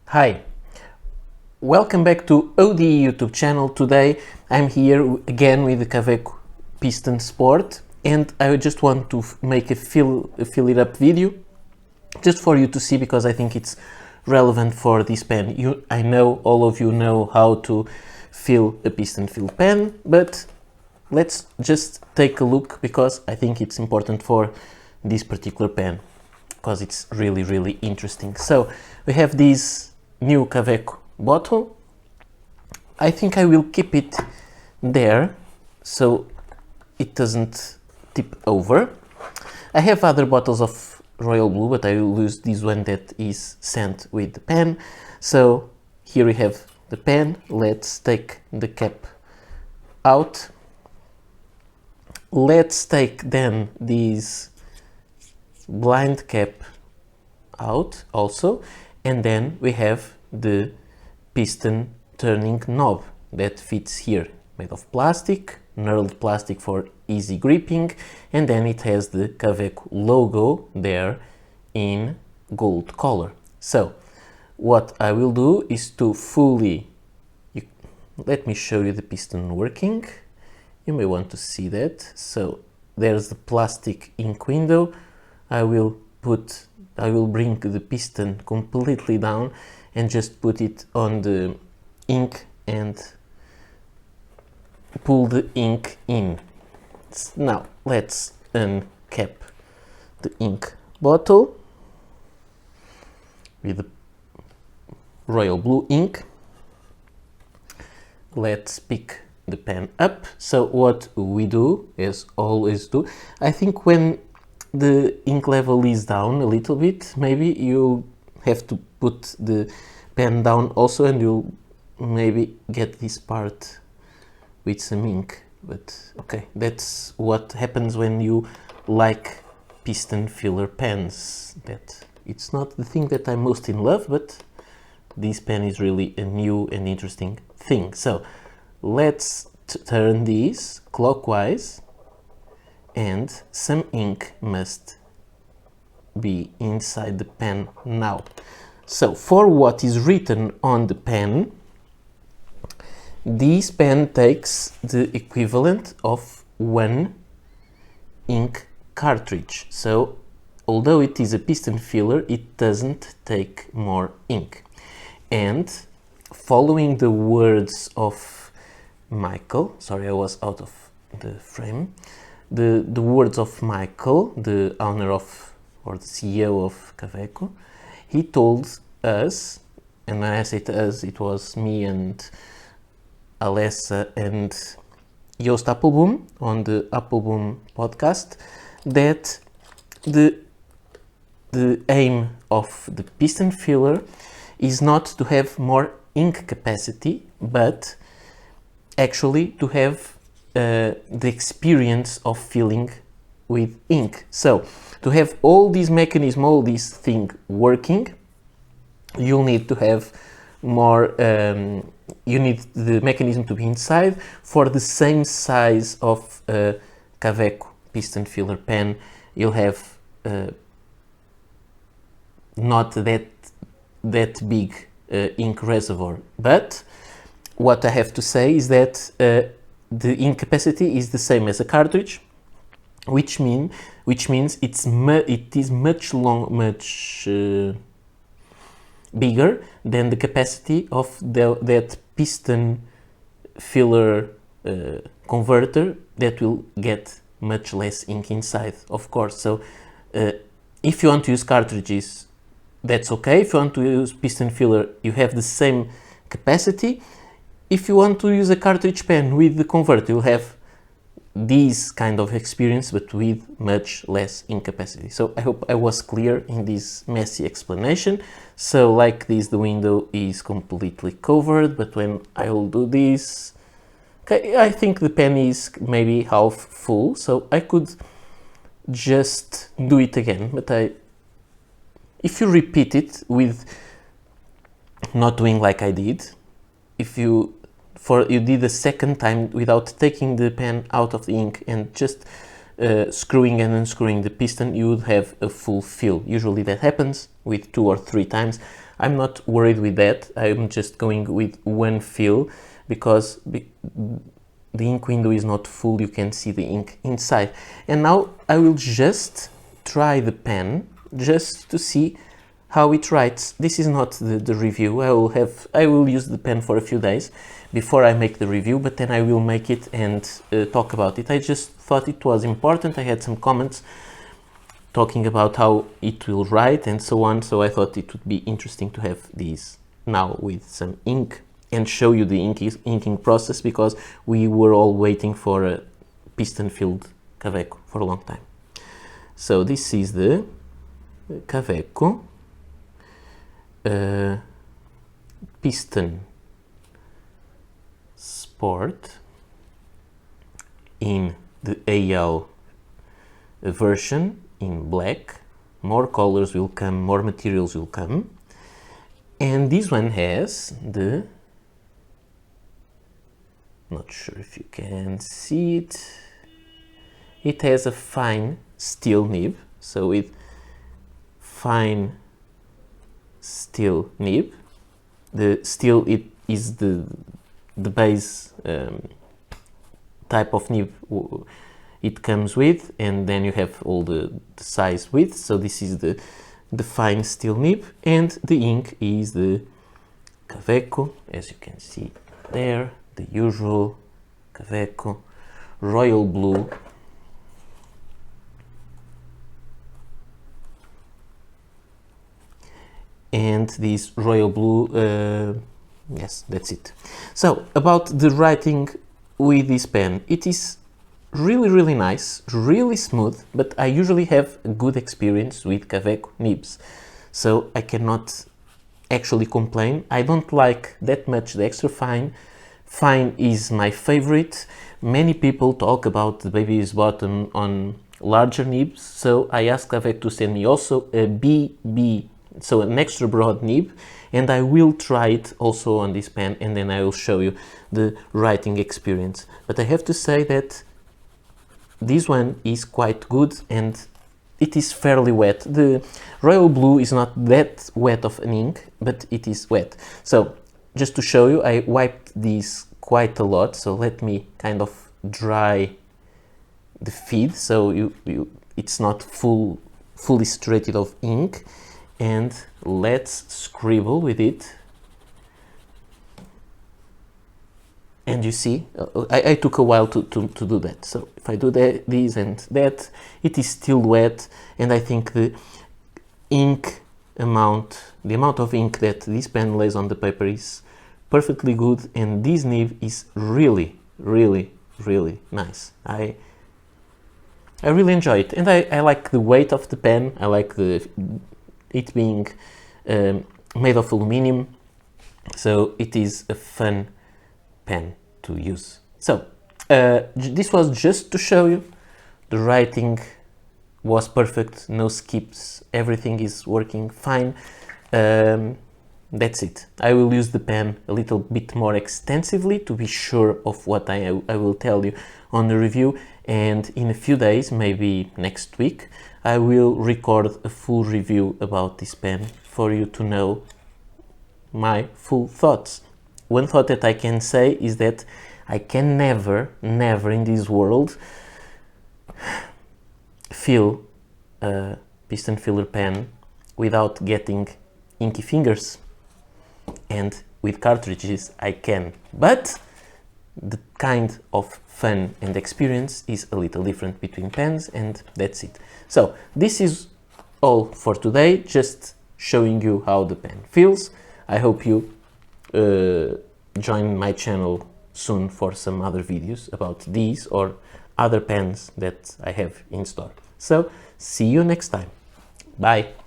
Hi, welcome back to ODE YouTube channel. Today I'm here again with the Kaweco Piston Sport, and I just want to make a fill it up video just for you to see, because I think it's relevant for this pen. I know all of you know how to fill a piston fill pen, but let's just take a look because I think it's important for this particular pen because it's really interesting. So we have this new Kaweco bottle. I think I will keep it there so it doesn't tip over. I have other bottles of royal blue, but I will use this one that is sent with the pen. So here we have the pen. Let's take the cap out. Let's take then this blind cap out also, and then we have the piston turning knob that fits here, made of plastic, knurled plastic for easy gripping, and then it has the Kaweco logo there in gold color. So what I will do is to let me show you the piston working. You may want to see that. So there's the plastic ink window. I will bring the piston completely down and just put it on the ink and pull the ink in. Now let's uncap the ink bottle with the royal blue ink. Let's pick the pen up. So what we do, as always do, I think when the ink level is down a little bit, maybe you have to put the pen down also, and you'll maybe get this part with some ink. But okay, that's what happens when you like piston filler pens. That it's not the thing that I'm most in love, but this pen is really a new and interesting thing. So let's turn these clockwise, and some ink must be inside the pen now. So for what is written on the pen, this pen takes the equivalent of one ink cartridge. So although it is a piston filler, it doesn't take more ink. And following the words of Michael, sorry, I was out of the frame. The words of Michael, the owner of, or the CEO of Kaweco, he told us, and when I say to us, it was me and Alessa and Joost Appelboom on the Appelboom podcast, that the aim of the piston filler is not to have more ink capacity, but actually to have the experience of filling with ink. So to have all these mechanism, all these thing working, you'll need to have more, you need the mechanism to be inside for the same size of Kaweco piston filler pen. You'll have not that big ink reservoir, but what I have to say is that the ink capacity is the same as a cartridge, which means it is much bigger than the capacity of that piston filler converter that will get much less ink inside, of course. So if you want to use cartridges, that's okay. If you want to use piston filler, you have the same capacity. If you want to use a cartridge pen with the converter, you'll have this kind of experience, but with much less ink capacity. So I hope I was clear in this messy explanation. So like this, the window is completely covered, but when I will do this, okay, I think the pen is maybe half full, so I could just do it again, but if you repeat it with not doing like I did, if you did the second time without taking the pen out of the ink and just screwing and unscrewing the piston, you would have a full fill. Usually that happens with 2 or 3 times, I'm not worried with that. I'm just going with one fill because the ink window is not full, you can see the ink inside. And now I will just try the pen just to see how it writes. This is not the review. I will use the pen for a few days before I make the review, but then I will make it and talk about it. I just thought it was important. I had some comments talking about how it will write and so on, so I thought it would be interesting to have these now with some ink and show you the inking process, because we were all waiting for a piston-filled Kaweco for a long time. So this is the Kaweco Piston Sport in the AL version in black. More colors will come, more materials will come. And this one has the, not sure if you can see it, it has a fine steel nib, so with fine steel nib, the steel it is the base type of nib it comes with, and then you have all the size width. So this is the fine steel nib, and the ink is the Kaweco, as you can see there, the usual Kaweco royal blue. And this royal blue, yes, that's it. So about the writing with this pen, it is really nice, really smooth, but I usually have a good experience with Kaweco nibs, so I cannot actually complain. I don't like that much the extra fine. Fine is my favorite. Many people talk about the baby's bottom on larger nibs, so I asked Kaweco to send me also a BB, so an extra broad nib, and I will try it also on this pen, and then I will show you the writing experience. But I have to say that this one is quite good, and it is fairly wet. The royal blue is not that wet of an ink, but it is wet. So just to show you, I wiped these quite a lot, so let me kind of dry the feed so it's not fully saturated of ink, and let's scribble with it. And you see, I took a while to do that. So if I do this and that, it is still wet, and I think the amount of ink that this pen lays on the paper is perfectly good, and this nib is really nice. I really enjoy it, and I like the weight of the pen. I like it being made of aluminum, so it is a fun pen to use. So this was just to show you the writing was perfect, no skips, everything is working fine. That's it. I will use the pen a little bit more extensively to be sure of what I will tell you on the review, and in a few days, maybe next week, I will record a full review about this pen for you to know my full thoughts. One thought that I can say is that I can never in this world fill a piston filler pen without getting inky fingers, and with cartridges I can, but the kind of fun and experience is a little different between pens, and that's it. So this is all for today, just showing you how the pen feels. I hope you join my channel soon for some other videos about these or other pens that I have in store. So see you next time. Bye.